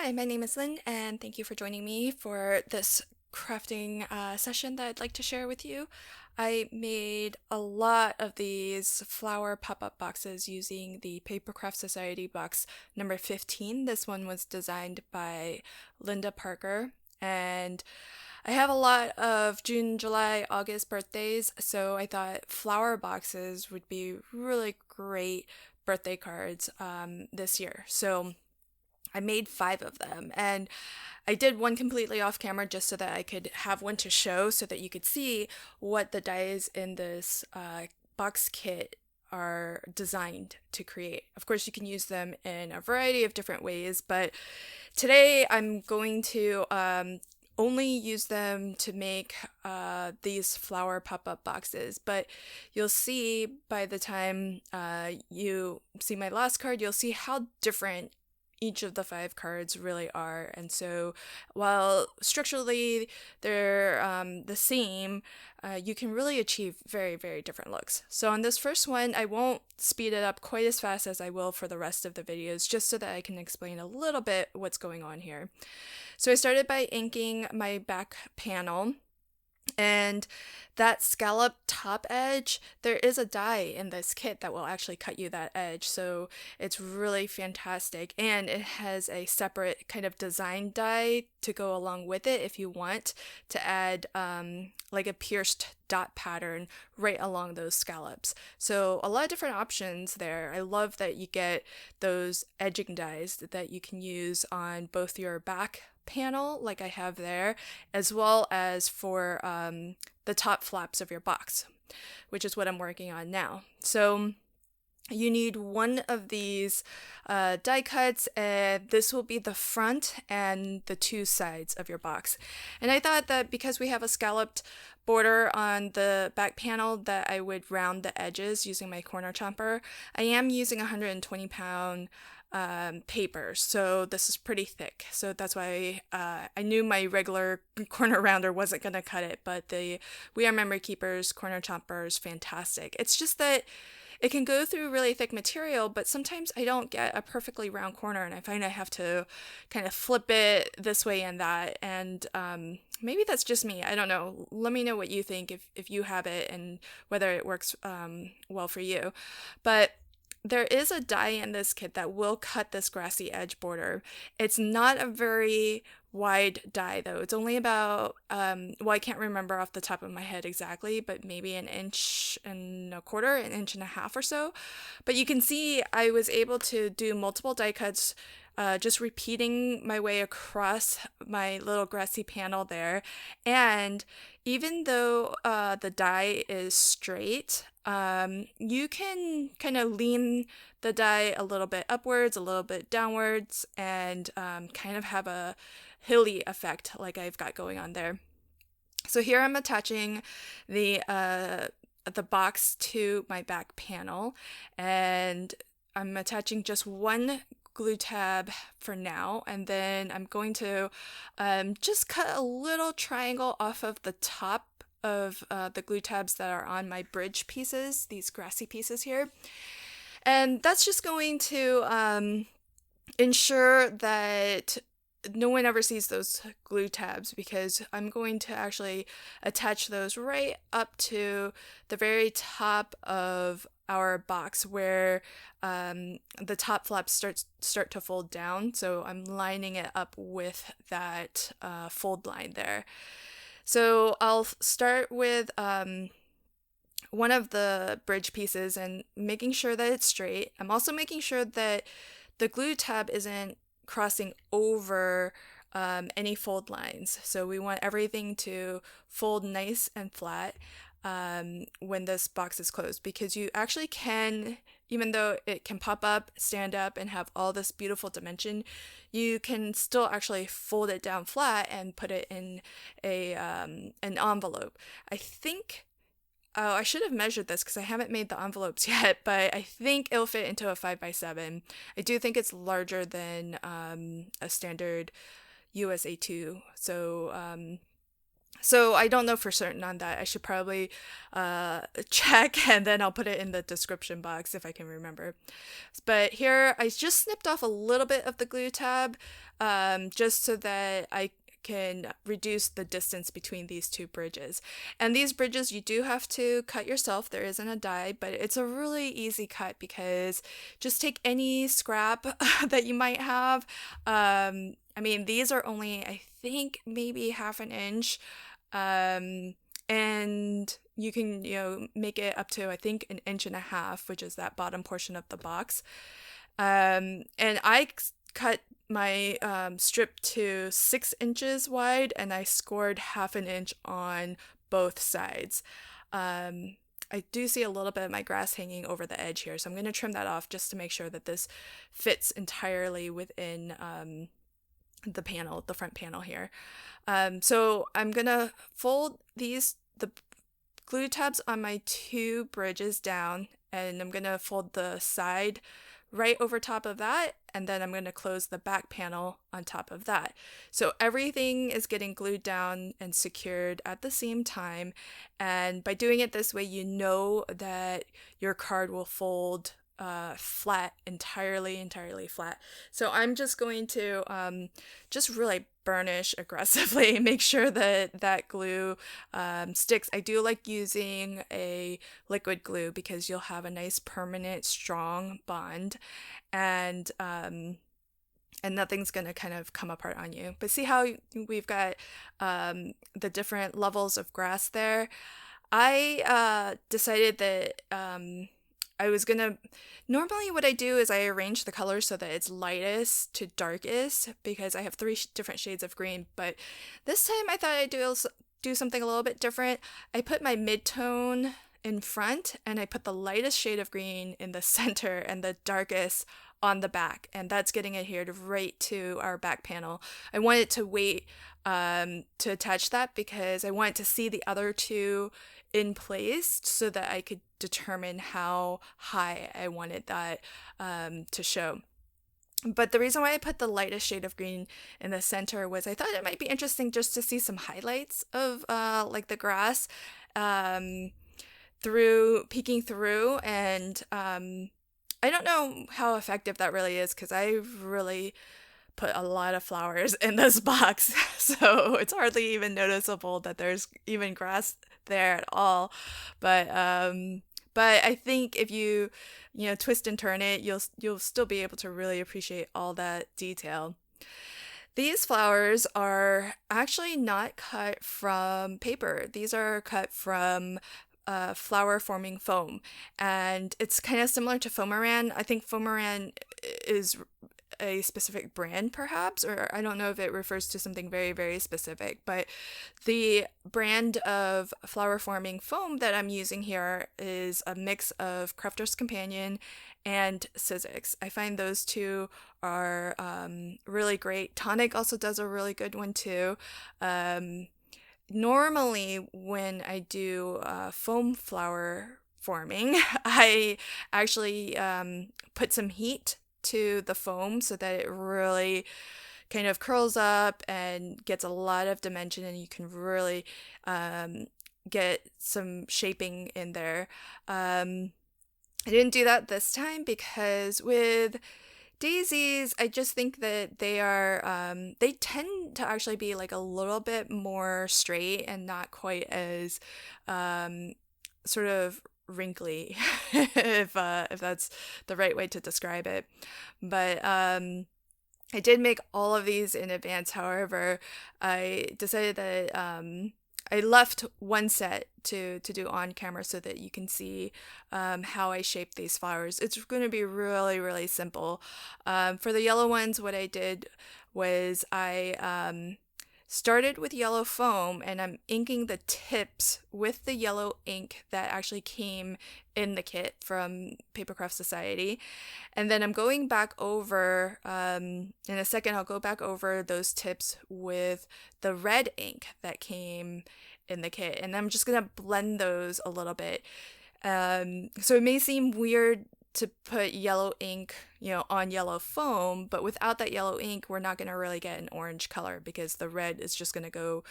Hi, my name is Lynn, and thank you for joining me for this crafting session that I'd like to share with you. I made a lot of these flower pop-up boxes using the Papercraft Society box number 15. This one was designed by Linda Parker, and I have a lot of June, July, August birthdays, so I thought flower boxes would be really great birthday cards this year. So I made 5 of them, and I did one completely off camera just so that I could have one to show so that you could see what the dies in this box kit are designed to create. Of course, you can use them in a variety of different ways, but today I'm going to only use them to make these flower pop-up boxes. But you'll see by the time you see my last card, you'll see how different each of the 5 cards really are. And so while structurally they're the same, you can really achieve very, very different looks. So on this first one, I won't speed it up quite as fast as I will for the rest of the videos, just so that I can explain a little bit what's going on here. So I started by inking my back panel. And that scallop top edge, there is a die in this kit that will actually cut you that edge. So it's really fantastic. And it has a separate kind of design die to go along with it if you want to add like a pierced dot pattern right along those scallops. So a lot of different options there. I love that you get those edging dies that you can use on both your back panel like I have there, as well as for the top flaps of your box, which is what I'm working on now. So you need one of these die cuts, and this will be the front and the 2 sides of your box. And I thought that because we have a scalloped border on the back panel that I would round the edges using my corner chomper. I am using 120-pound paper, so this is pretty thick, so that's why I knew my regular corner rounder wasn't going to cut it, but the We Are Memory Keepers corner chomper is fantastic. It's just that it can go through really thick material, but sometimes I don't get a perfectly round corner, and I find I have to kind of flip it this way and that, and maybe that's just me. I don't know. Let me know what you think if you have it and whether it works well for you. But there is a die in this kit that will cut this grassy edge border. It's not a very wide die though. It's only about, well, I can't remember off the top of my head exactly, but maybe 1.25 inches, 1.5 inches or so. But you can see I was able to do multiple die cuts, just repeating my way across my little grassy panel there. And even though the die is straight, you can kind of lean the die a little bit upwards, a little bit downwards, and kind of have a hilly effect like I've got going on there. So here I'm attaching the box to my back panel, and I'm attaching just one glue tab for now, and then I'm going to just cut a little triangle off of the top of the glue tabs that are on my bridge pieces, these grassy pieces here. And that's just going to ensure that no one ever sees those glue tabs, because I'm going to actually attach those right up to the very top of our box where the top flaps start to fold down. So I'm lining it up with that fold line there. So I'll start with one of the bridge pieces and making sure that it's straight. I'm also making sure that the glue tab isn't crossing over any fold lines. So we want everything to fold nice and flat when this box is closed, because you actually can, even though it can pop up, stand up, and have all this beautiful dimension, you can still actually fold it down flat and put it in an envelope. I think, oh, I should have measured this because I haven't made the envelopes yet, but I think it'll fit into a 5x7. I do think it's larger than a standard USA 2. So So I don't know for certain on that. I should probably check and then I'll put it in the description box if I can remember. But here I just snipped off a little bit of the glue tab just so that I can reduce the distance between these two bridges. And these bridges you do have to cut yourself. There isn't a die, but it's a really easy cut because just take any scrap that you might have. I mean, these are only, I think, maybe half an inch. And you can, make it up to, I think, an inch and a half, which is that bottom portion of the box. And I cut my strip to 6 inches wide, and I scored half an inch on both sides. I do see a little bit of my grass hanging over the edge here, so I'm going to trim that off just to make sure that this fits entirely within the panel, the front panel here. So I'm gonna fold the glue tabs on my two bridges down, and I'm gonna fold the side right over top of that, and then I'm gonna close the back panel on top of that. So everything is getting glued down and secured at the same time, and by doing it this way, you know that your card will fold flat, entirely flat. So I'm just going to just really burnish aggressively, make sure that that glue sticks. I do like using a liquid glue because you'll have a nice permanent strong bond, and nothing's gonna kind of come apart on you. But see how we've got the different levels of grass there? I decided that I was gonna. Normally, what I do is I arrange the colors so that it's lightest to darkest because I have three different shades of green. But this time I thought I'd do something a little bit different. I put my mid-tone in front and I put the lightest shade of green in the center and the darkest on the back, and that's getting adhered right to our back panel. I wanted to wait to attach that because I wanted to see the other two in place so that I could determine how high I wanted that to show. But the reason why I put the lightest shade of green in the center was I thought it might be interesting just to see some highlights of like the grass through peeking through, and I don't know how effective that really is because I really put a lot of flowers in this box, so it's hardly even noticeable that there's even grass there at all. But I think if you twist and turn it, you'll still be able to really appreciate all that detail. These flowers are actually not cut from paper. These are cut from flower forming foam, and it's kind of similar to Foameran. I think Foameran is a specific brand perhaps, or I don't know if it refers to something very, very specific, but the brand of flower forming foam that I'm using here is a mix of Crafter's Companion and Sizzix. I find those two are really great. Tonic also does a really good one too. Normally when I do foam flower forming, I actually put some heat to the foam so that it really kind of curls up and gets a lot of dimension, and you can really get some shaping in there. I didn't do that this time because with daisies, I just think that they tend to actually be like a little bit more straight and not quite as sort of wrinkly, if that's the right way to describe it. But I did make all of these in advance. However, I decided that I left one set to do on camera so that you can see how I shaped these flowers. It's going to be really, really simple. For the yellow ones, what I did was I started with yellow foam, and I'm inking the tips with the yellow ink that actually came in the kit from Papercraft Society. And then I'm going back over, in a second, I'll go back over those tips with the red ink that came in the kit. And I'm just going to blend those a little bit. So it may seem weird to put yellow ink, on yellow foam, but without that yellow ink, we're not going to really get an orange color because the red is just going to go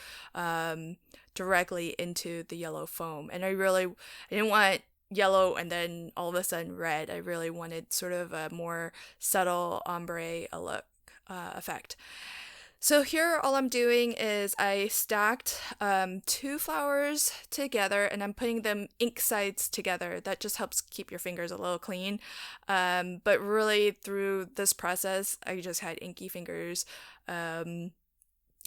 directly into the yellow foam. And I didn't want yellow and then all of a sudden red. I really wanted sort of a more subtle ombre look effect. So here all I'm doing is I stacked 2 flowers together and I'm putting them ink sides together. That just helps keep your fingers a little clean. But really through this process, I just had inky fingers. And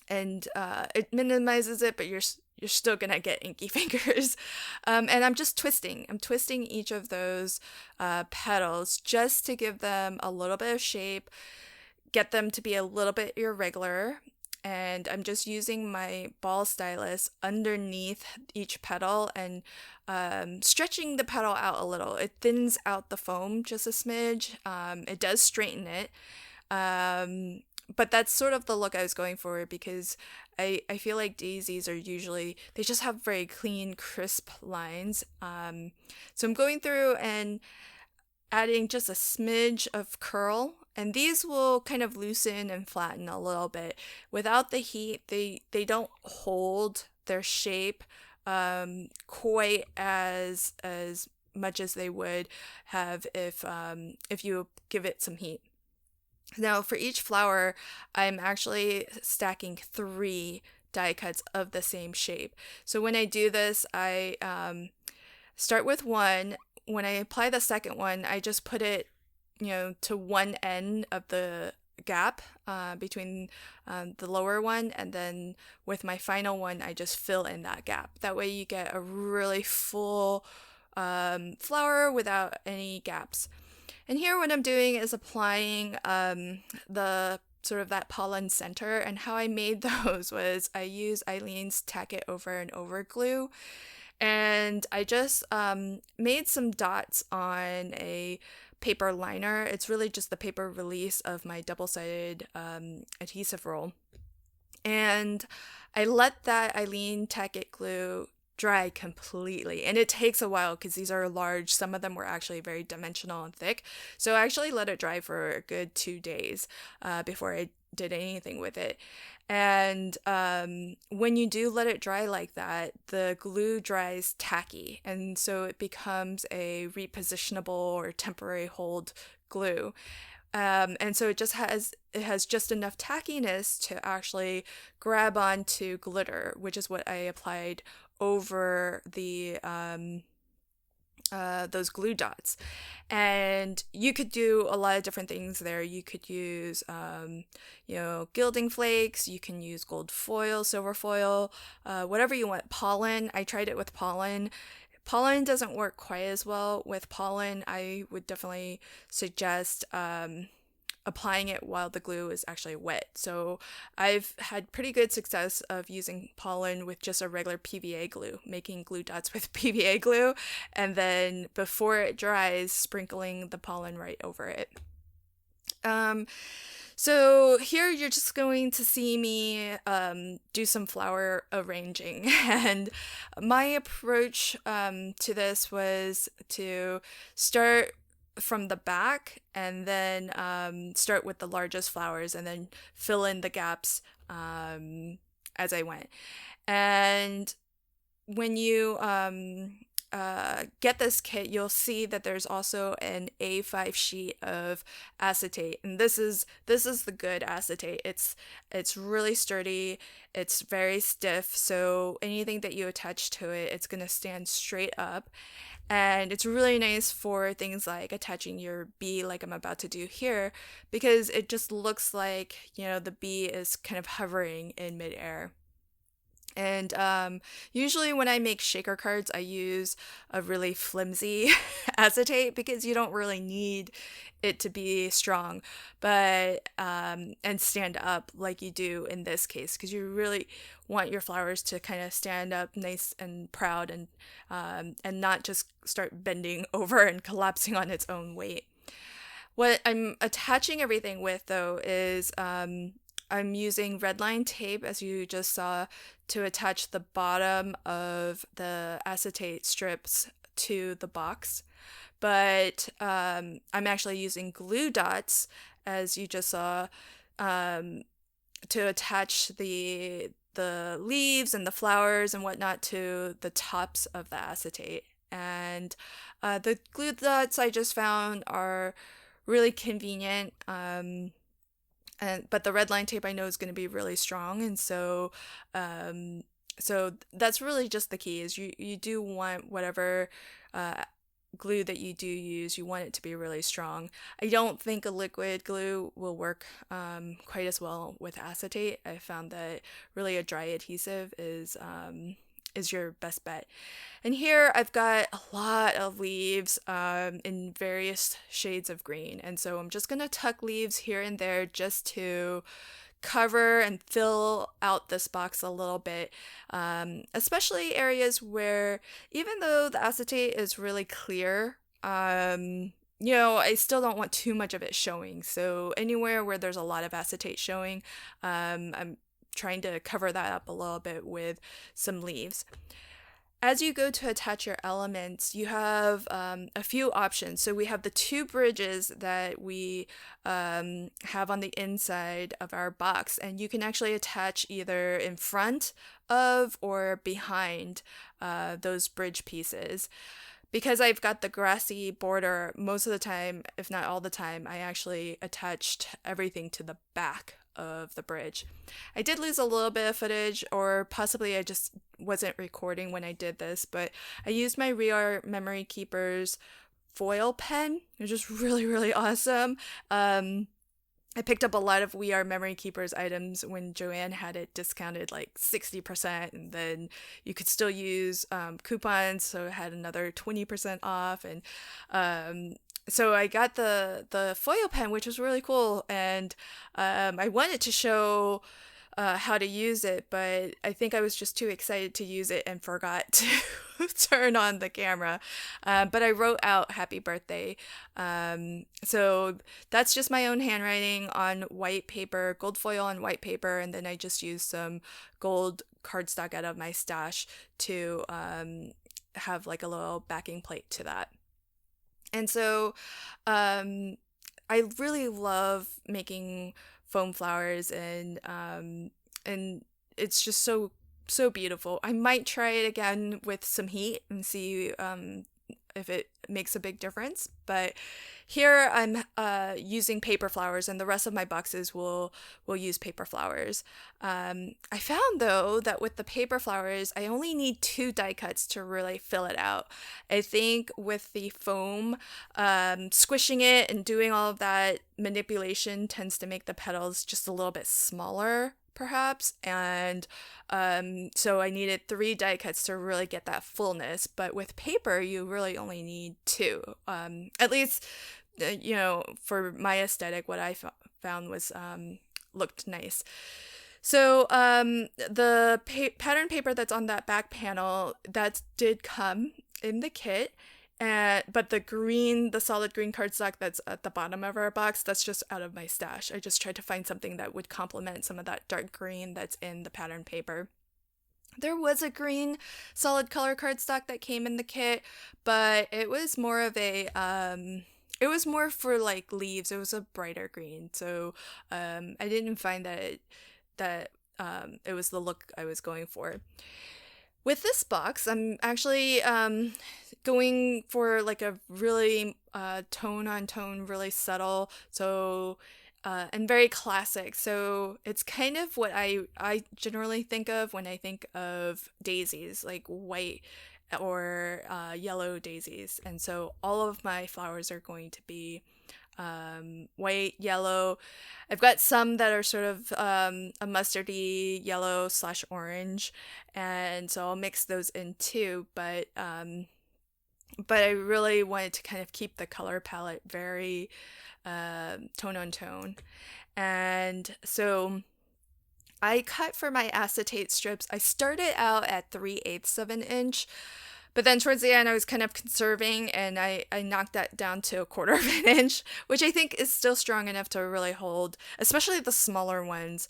it minimizes it, but you're still gonna get inky fingers. And I'm just twisting. I'm twisting each of those petals just to give them a little bit of shape, get them to be a little bit irregular, and I'm just using my ball stylus underneath each petal and stretching the petal out a little. It thins out the foam just a smidge. It does straighten it, but that's sort of the look I was going for because I feel like daisies are usually, they just have very clean, crisp lines. So I'm going through and adding just a smidge of curl, and these will kind of loosen and flatten a little bit. Without the heat, they don't hold their shape quite as much as they would have if you give it some heat. Now for each flower, I'm actually stacking 3 die cuts of the same shape. So when I do this, I start with one. When I apply the second one, I just put it, to one end of the gap between the lower one, and then with my final one, I just fill in that gap. That way you get a really full flower without any gaps. And here what I'm doing is applying the sort of that pollen center, and how I made those was I used Eileen's Tack It Over and Over glue. And I just made some dots on a paper liner. It's really just the paper release of my double-sided adhesive roll. And I let that Eileen Tack It glue dry completely. And it takes a while because these are large. Some of them were actually very dimensional and thick. So I actually let it dry for a good 2 days before I did anything with it. And when you do let it dry like that, the glue dries tacky, and so it becomes a repositionable or temporary hold glue. And so it has just enough tackiness to actually grab onto glitter, which is what I applied over the those glue dots. And you could do a lot of different things there. You could use, gilding flakes. You can use gold foil, silver foil, whatever you want. Pollen. I tried it with pollen. Pollen doesn't work quite as well. With pollen, I would definitely suggest applying it while the glue is actually wet. So I've had pretty good success of using pollen with just a regular PVA glue, making glue dots with PVA glue, and then before it dries, sprinkling the pollen right over it. So here you're just going to see me do some flower arranging, and my approach to this was to start from the back and then start with the largest flowers and then fill in the gaps as I went. And when you get this kit, you'll see that there's also an A5 sheet of acetate, and this is the good acetate. It's really sturdy, it's very stiff, so anything that you attach to it, it's gonna stand straight up. And it's really nice for things like attaching your bee, like I'm about to do here, because it just looks like, the bee is kind of hovering in midair. And usually when I make shaker cards, I use a really flimsy acetate because you don't really need it to be strong, but and stand up like you do in this case, because you really want your flowers to kind of stand up nice and proud, and not just start bending over and collapsing on its own weight. What I'm attaching everything with, though, is I'm using red line tape, as you just saw, to attach the bottom of the acetate strips to the box. but I'm actually using glue dots, as you just saw, um, to attach the leaves and the flowers and whatnot to the tops of the acetate. And the glue dots I just found are really convenient. But the red line tape I know is going to be really strong, and so that's really just the key. Is you do want whatever uh, glue that you do use, you want it to be really strong. I don't think a liquid glue will work quite as well with acetate. I found that really a dry adhesive is your best bet. And here I've got a lot of leaves in various shades of green. And so I'm just going to tuck leaves here and there just to cover and fill out this box a little bit, especially areas where even though the acetate is really clear, I still don't want too much of it showing. So anywhere where there's a lot of acetate showing, I'm trying to cover that up a little bit with some leaves. As you go to attach your elements, you have a few options. So we have the two bridges that we have on the inside of our box, and you can actually attach either in front of or behind those bridge pieces. Because I've got the grassy border, most of the time, if not all the time, I actually attached everything to the back of the bridge. I did lose a little bit of footage, or possibly I just wasn't recording when I did this, but I used my ReArt Memory Keepers foil pen, which is really, really awesome. I picked up a lot of We Are Memory Keepers items when Joanne had it discounted like 60%, and then you could still use coupons, so it had another 20% off. And so I got the foil pen, which was really cool, and I wanted to show how to use it, but I think I was just too excited to use it and forgot to turn on the camera. But I wrote out happy birthday. So that's just my own handwriting on white paper, gold foil on white paper, and then I just used some gold cardstock out of my stash to have like a little backing plate to that. And so I really love making foam flowers, and it's just so beautiful. I might try it again with some heat and see if it makes a big difference. But here I'm using paper flowers, and the rest of my boxes will use paper flowers. I found though that with the paper flowers, I only need 2 die cuts to really fill it out. I think with the foam, squishing it and doing all of that manipulation tends to make the petals just a little bit smaller, perhaps, and so I needed 3 die cuts to really get that fullness. But with paper, you really only need 2. At least, for my aesthetic, what I found was looked nice. So the pattern paper that's on that back panel, that did come in the kit. But the solid green cardstock that's at the bottom of our box, that's just out of my stash. I just tried to find something that would complement some of that dark green that's in the pattern paper. There was a green solid color cardstock that came in the kit, but it was more of a, it was more for like leaves. It was a brighter green. So I didn't find that it was the look I was going for. With this box, I'm actually going for like a really tone on tone, really subtle, so and very classic. So it's kind of what I generally think of when I think of daisies, like white or yellow daisies. And so all of my flowers are going to be white, yellow. I've got some that are sort of a mustardy yellow / orange, and so I'll mix those in too. But I really wanted to kind of keep the color palette very tone on tone, and so I cut for my acetate strips. I started out at 3/8 of an inch. But then towards the end, I was kind of conserving, and I knocked that down to 1/4 of an inch, which I think is still strong enough to really hold, especially the smaller ones.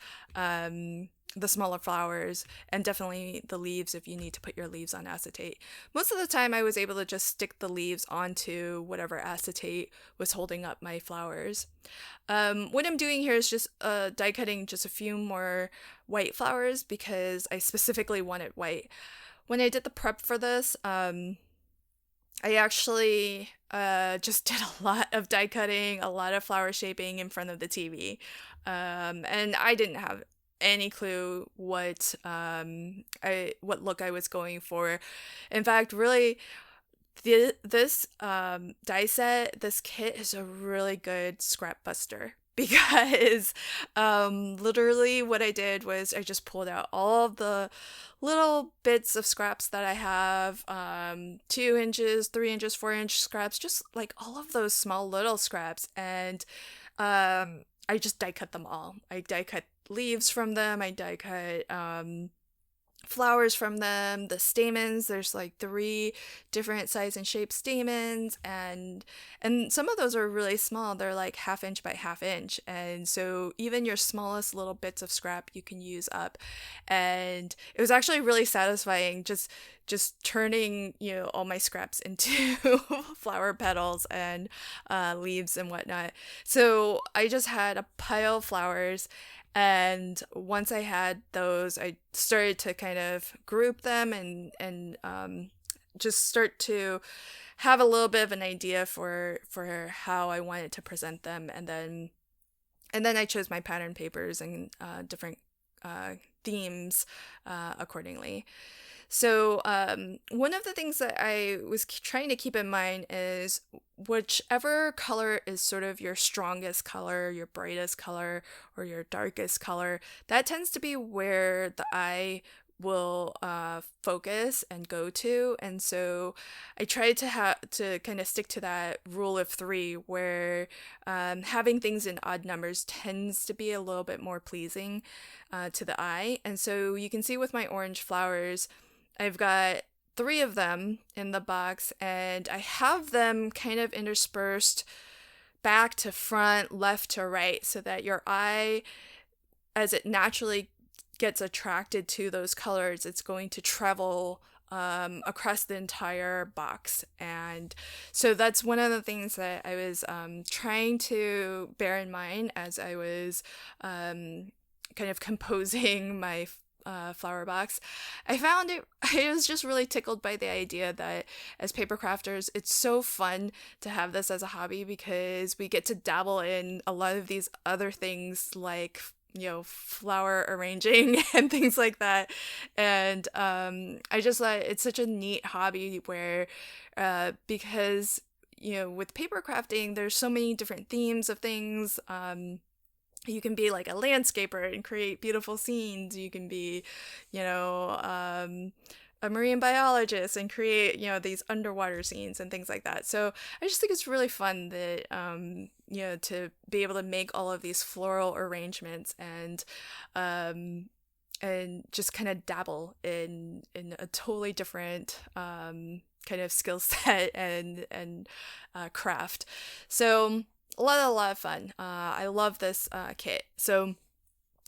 the smaller flowers, and definitely the leaves if you need to put your leaves on acetate. Most of the time I was able to just stick the leaves onto whatever acetate was holding up my flowers. What I'm doing here is just die cutting just a few more white flowers because I specifically wanted white. When I did the prep for this, I actually just did a lot of die cutting, a lot of flower shaping in front of the TV. And I didn't have any clue what look I was going for. In fact, really, this die set, this kit is a really good scrap buster because literally what I did was I just pulled out all of the little bits of scraps that I have, 2 inches, 3 inches, 4 inch scraps, just like all of those small little scraps, and I just die cut them all. I die cut leaves from them. I die cut flowers from them, the stamens. There's like 3 different size and shape stamens, and some of those are really small. They're like 1/2 inch by 1/2 inch, and so even your smallest little bits of scrap you can use up. And it was actually really satisfying just turning, all my scraps into flower petals and leaves and whatnot. So I just had a pile of flowers, and once I had those, I started to kind of group them and just start to have a little bit of an idea for how I wanted to present them, and then I chose my pattern papers and different themes accordingly. So one of the things that I was trying to keep in mind is whichever color is sort of your strongest color, your brightest color, or your darkest color, that tends to be where the eye will focus and go to. And so I tried to kind of stick to that rule of 3 where having things in odd numbers tends to be a little bit more pleasing to the eye. And so you can see with my orange flowers, I've got 3 of them in the box, and I have them kind of interspersed back to front, left to right, so that your eye, as it naturally gets attracted to those colors, it's going to travel across the entire box. And so that's one of the things that I was trying to bear in mind as I was kind of composing my flower box. I was just really tickled by the idea that as paper crafters, it's so fun to have this as a hobby because we get to dabble in a lot of these other things like flower arranging and things like that. And I just thought it's such a neat hobby where because with paper crafting, there's so many different themes of things. You can be like a landscaper and create beautiful scenes. You can be, a marine biologist and create, these underwater scenes and things like that. So I just think it's really fun that, to be able to make all of these floral arrangements and just kind of dabble in a totally different kind of skill set and craft. So a lot of fun. I love this kit. So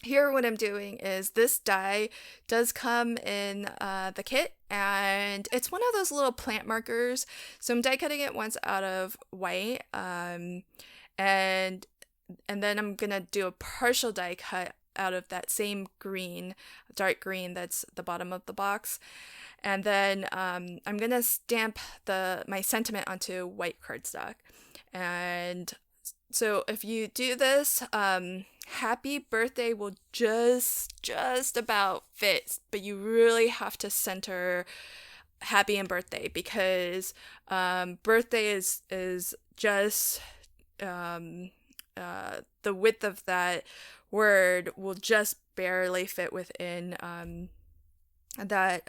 here what I'm doing is this die does come in the kit, and it's one of those little plant markers. So I'm die cutting it once out of white, and then I'm gonna do a partial die cut out of that same green, dark green that's the bottom of the box. And then I'm gonna stamp my sentiment onto white cardstock. And so if you do this, happy birthday will just about fit, but you really have to center happy and birthday because birthday is just the width of that word will just barely fit within that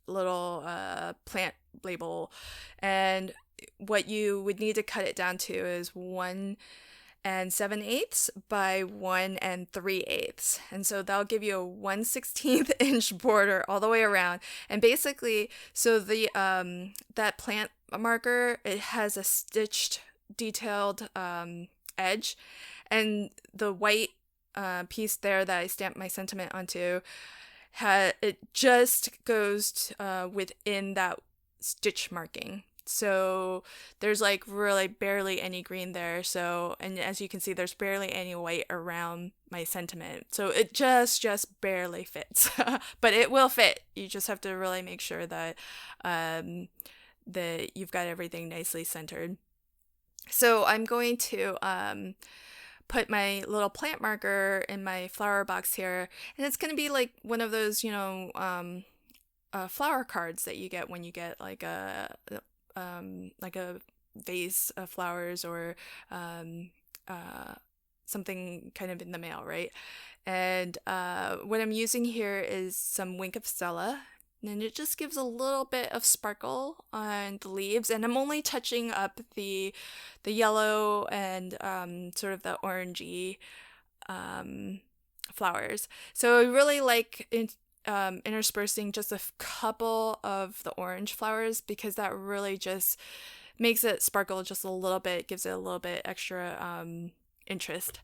little plant label. And what you would need to cut it down to is 1 7/8 by 1 3/8, and so that'll give you a 1/16 inch border all the way around. And basically, so the that plant marker, it has a stitched detailed edge, and the white piece there that I stamped my sentiment onto, it just goes within that stitch marking. So there's like really barely any green there. So, and as you can see, there's barely any white around my sentiment. So it just barely fits, but it will fit. You just have to really make sure that that you've got everything nicely centered. So I'm going to put my little plant marker in my flower box here, and it's going to be like one of those, flower cards that you get when you get like a vase of flowers or uh, something kind of in the mail, right? And what I'm using here is some Wink of Stella, and it just gives a little bit of sparkle on the leaves. And I'm only touching up the yellow and sort of the orangey flowers. So I really like interspersing just a couple of the orange flowers, because that really just makes it sparkle just a little bit, gives it a little bit extra interest.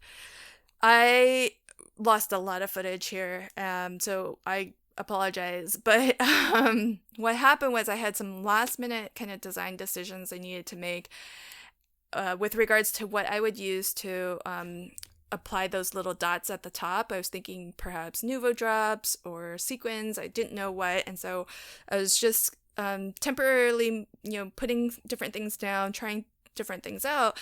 I lost a lot of footage here, so I apologize, but what happened was I had some last minute kind of design decisions I needed to make with regards to what I would use to apply those little dots at the top. I was thinking perhaps Nuvo drops or sequins. I didn't know what, and so I was just temporarily, putting different things down, trying different things out,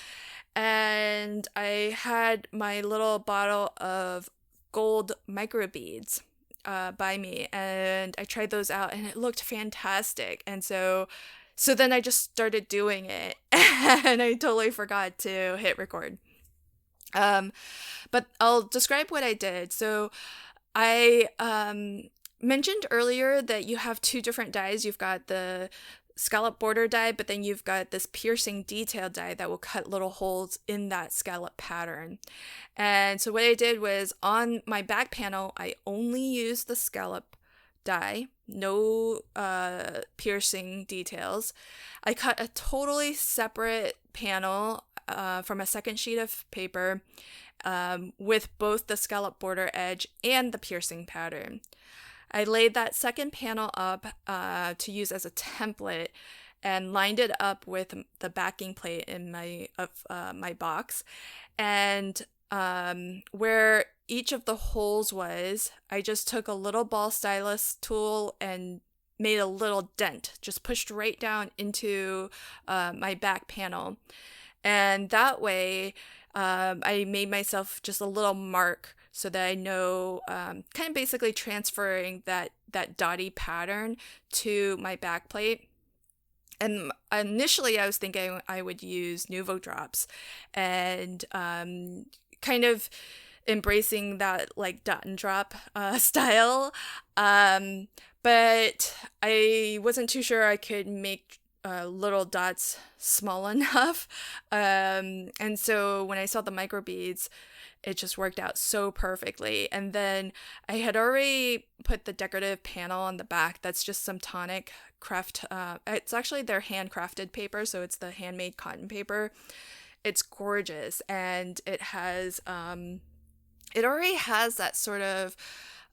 and I had my little bottle of gold micro beads by me, and I tried those out, and it looked fantastic, and so then I just started doing it, and I totally forgot to hit record. But I'll describe what I did. So I mentioned earlier that you have two different dies. You've got the scallop border die, but then you've got this piercing detail die that will cut little holes in that scallop pattern. And so what I did was, on my back panel, I only used the scallop die, no piercing details. I cut a totally separate panel from a second sheet of paper with both the scallop border edge and the piercing pattern. I laid that second panel up to use as a template and lined it up with the backing plate in my box. And where each of the holes was, I just took a little ball stylus tool and made a little dent, just pushed right down into my back panel. And that way, I made myself just a little mark so that I know, kind of basically transferring that dotty pattern to my back plate. And initially I was thinking I would use Nuvo drops and kind of embracing that like dot and drop style. But I wasn't too sure I could make little dots small enough. And so when I saw the micro beads, it just worked out so perfectly. And then I had already put the decorative panel on the back. That's just some tonic craft. It's actually their handcrafted paper, so it's the handmade cotton paper. It's gorgeous, and it has it already has that sort of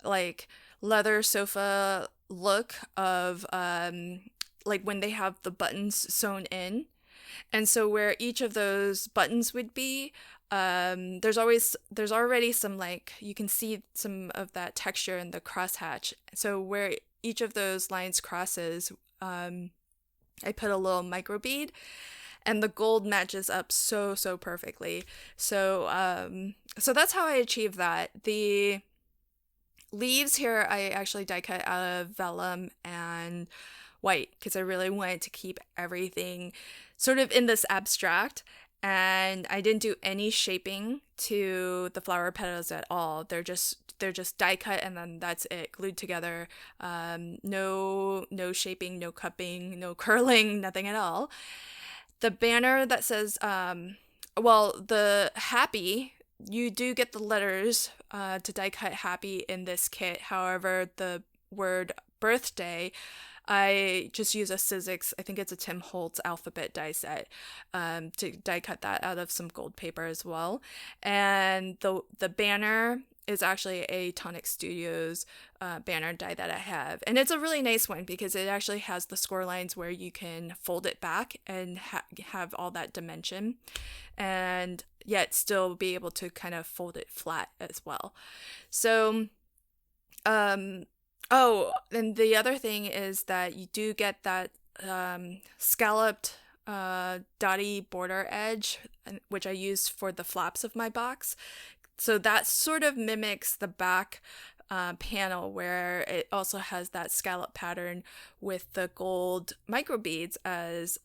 like leather sofa look of like when they have the buttons sewn in. And so where each of those buttons would be, there's already some, like, you can see some of that texture in the crosshatch. So where each of those lines crosses, I put a little micro bead, and the gold matches up so perfectly. So so that's how I achieved that. The leaves here I actually die cut out of vellum and white, because I really wanted to keep everything sort of in this abstract, and I didn't do any shaping to the flower petals at all. They're just die cut, and then that's it, glued together. No shaping, no cupping, no curling, nothing at all. The banner that says the happy, you do get the letters to die cut happy in this kit. However, the word birthday I just use a Sizzix, I think it's a Tim Holtz alphabet die set, to die cut that out of some gold paper as well. And the banner is actually a Tonic Studios banner die that I have. And it's a really nice one because it actually has the score lines where you can fold it back and have all that dimension, and yet still be able to kind of fold it flat as well. So, oh, and the other thing is that you do get that scalloped dotty border edge, which I used for the flaps of my box. So that sort of mimics the back panel, where it also has that scallop pattern with the gold microbeads as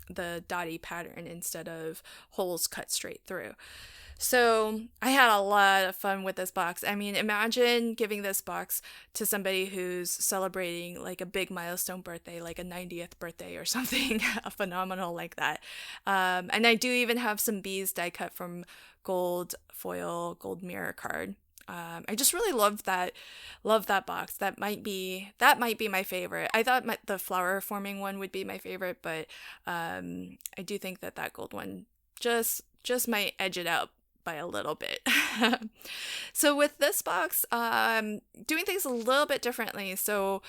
the dotty pattern instead of holes cut straight through. So I had a lot of fun with this box. I mean, imagine giving this box to somebody who's celebrating like a big milestone birthday, like a 90th birthday or something phenomenal like that. And I do even have some bees die cut from gold foil, gold mirror card. I just really love that box. That might be my favorite. I thought the flower forming one would be my favorite, but I do think that gold one just might edge it out by a little bit. So with this box, doing things a little bit differently. So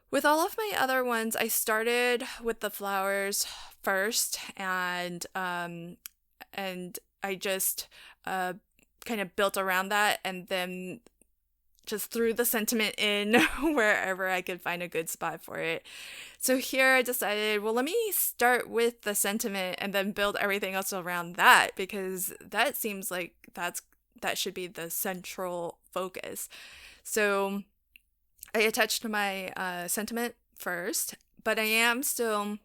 with all of my other ones, I started with the flowers first, and I just kind of built around that, and then just threw the sentiment in wherever I could find a good spot for it. So here I decided, well, let me start with the sentiment and then build everything else around that, because that seems like that should be the central focus. So I attached my sentiment first, but I am still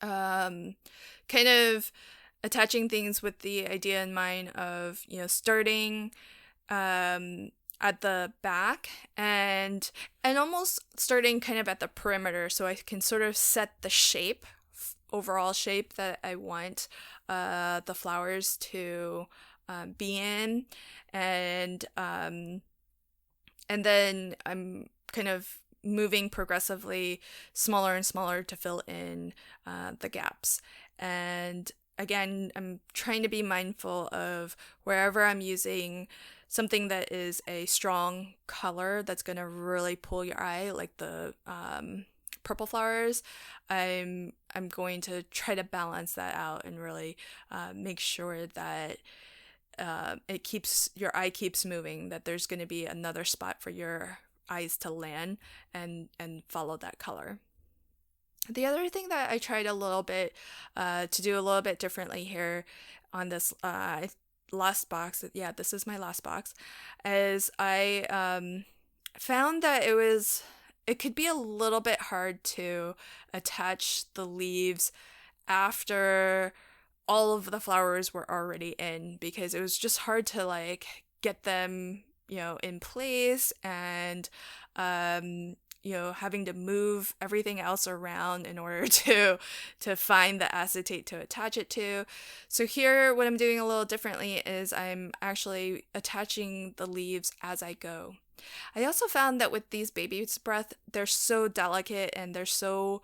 kind of attaching things with the idea in mind of, starting at the back and almost starting kind of at the perimeter, so I can sort of set the shape, overall shape that I want the flowers to be in, and then I'm kind of moving progressively smaller and smaller to fill in the gaps. And again, I'm trying to be mindful of wherever I'm using something that is a strong color that's going to really pull your eye, like the purple flowers. I'm going to try to balance that out and really make sure that your eye keeps moving, that there's going to be another spot for your eyes to land and follow that color. The other thing that I tried a little bit to do a little bit differently here on this last box, yeah, this is my last box, is I found that it could be a little bit hard to attach the leaves after all of the flowers were already in, because it was just hard to like get them, in place, and having to move everything else around in order to find the acetate to attach it to. So here, what I'm doing a little differently is I'm actually attaching the leaves as I go. I also found that with these baby's breath, they're so delicate and they're so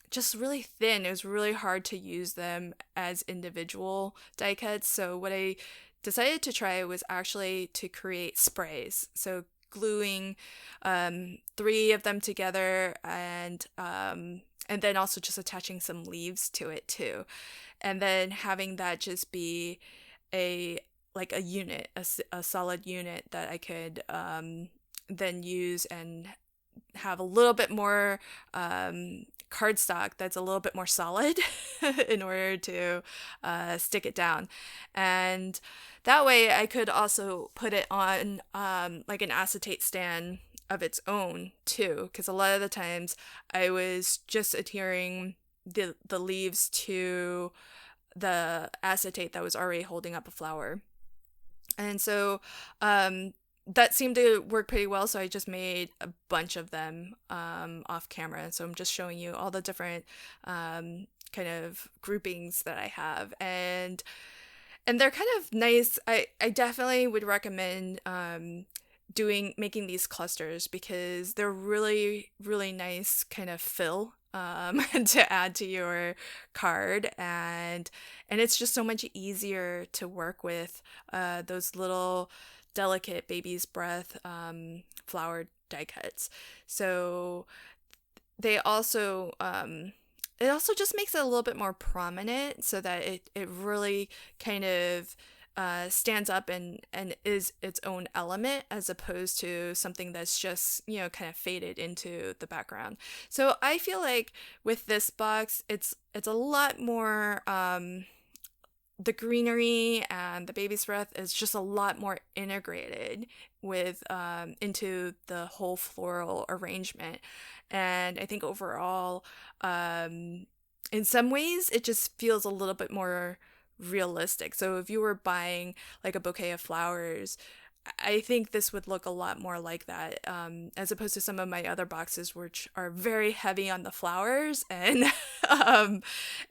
just really thin. It was really hard to use them as individual die cuts. So what I decided to try was actually to create sprays. So gluing 3 of them together, and then also just attaching some leaves to it too, and then having that just be a unit, a solid unit that I could then use and have a little bit more cardstock that's a little bit more solid in order to stick it down. And that way I could also put it on like an acetate stand of its own too, because a lot of the times I was just adhering the leaves to the acetate that was already holding up a flower. And so that seemed to work pretty well, so I just made a bunch of them off camera. So I'm just showing you all the different kind of groupings that I have, and they're kind of nice. I definitely would recommend making these clusters because they're really, really nice kind of fill to add to your card, and it's just so much easier to work with those little delicate baby's breath flower die cuts. So they also it also just makes it a little bit more prominent so that it really kind of stands up and is its own element as opposed to something that's just, kind of faded into the background. So I feel like with this box, it's a lot more the greenery and the baby's breath is just a lot more integrated with into the whole floral arrangement. And I think overall, in some ways, it just feels a little bit more realistic. So if you were buying like a bouquet of flowers, I think this would look a lot more like that, as opposed to some of my other boxes, which are very heavy on the flowers and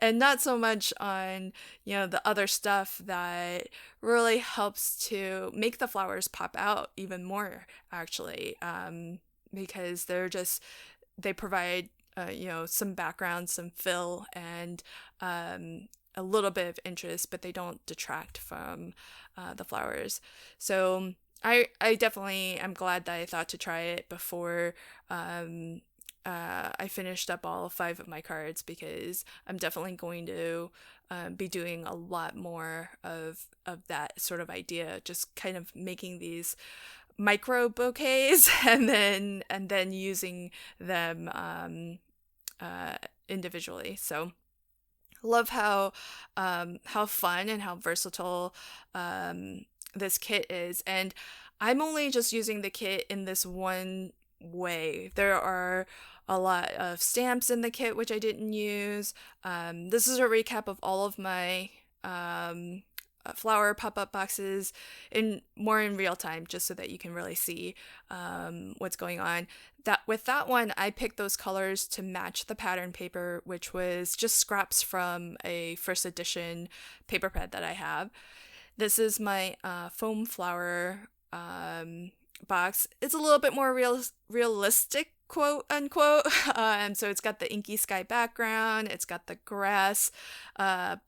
and not so much on the other stuff that really helps to make the flowers pop out even more. Actually, because they provide some background, some fill, and a little bit of interest, but they don't detract from the flowers. So I definitely am glad that I thought to try it before I finished up all 5 of my cards, because I'm definitely going to be doing a lot more of that sort of idea, just kind of making these micro bouquets and then using them individually. So love how fun and how versatile this kit is. And I'm only just using the kit in this one way. There are a lot of stamps in the kit which I didn't use. This is a recap of all of my flower pop-up boxes in real time, just so that you can really see what's going on. With that one, I picked those colors to match the pattern paper, which was just scraps from a first edition paper pad that I have. This is my foam flower box. It's a little bit more realistic, quote unquote. So it's got the inky sky background, it's got the grass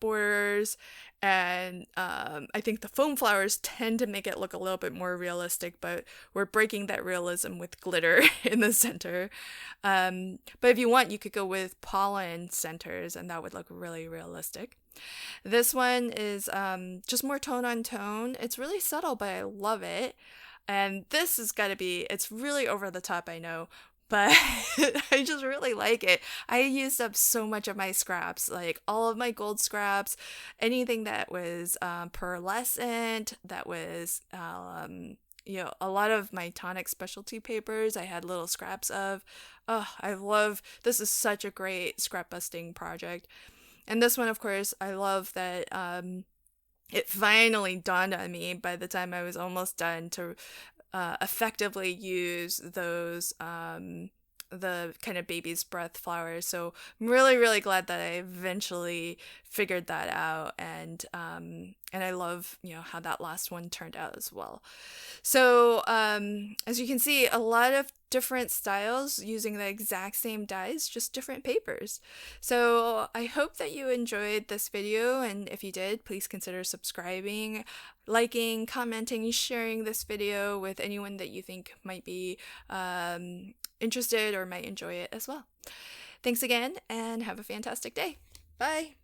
borders, and I think the foam flowers tend to make it look a little bit more realistic, but we're breaking that realism with glitter in the center. But if you want, you could go with pollen centers, and that would look really realistic. This one is just more tone on tone. It's really subtle, but I love it. And this has got to be, it's really over the top, I know, but I just really like it. I used up so much of my scraps, like all of my gold scraps, anything that was pearlescent, that was, a lot of my tonic specialty papers, I had little scraps of. Oh, this is such a great scrap busting project. And this one, of course, I love that it finally dawned on me by the time I was almost done to effectively use those the kind of baby's breath flowers. So I'm really, really glad that I eventually figured that out, and I love how that last one turned out as well. So as you can see, a lot of different styles using the exact same dies, just different papers. So I hope that you enjoyed this video, and if you did, please consider subscribing, liking, commenting, sharing this video with anyone that you think might be interested or might enjoy it as well. Thanks again, and have a fantastic day. Bye!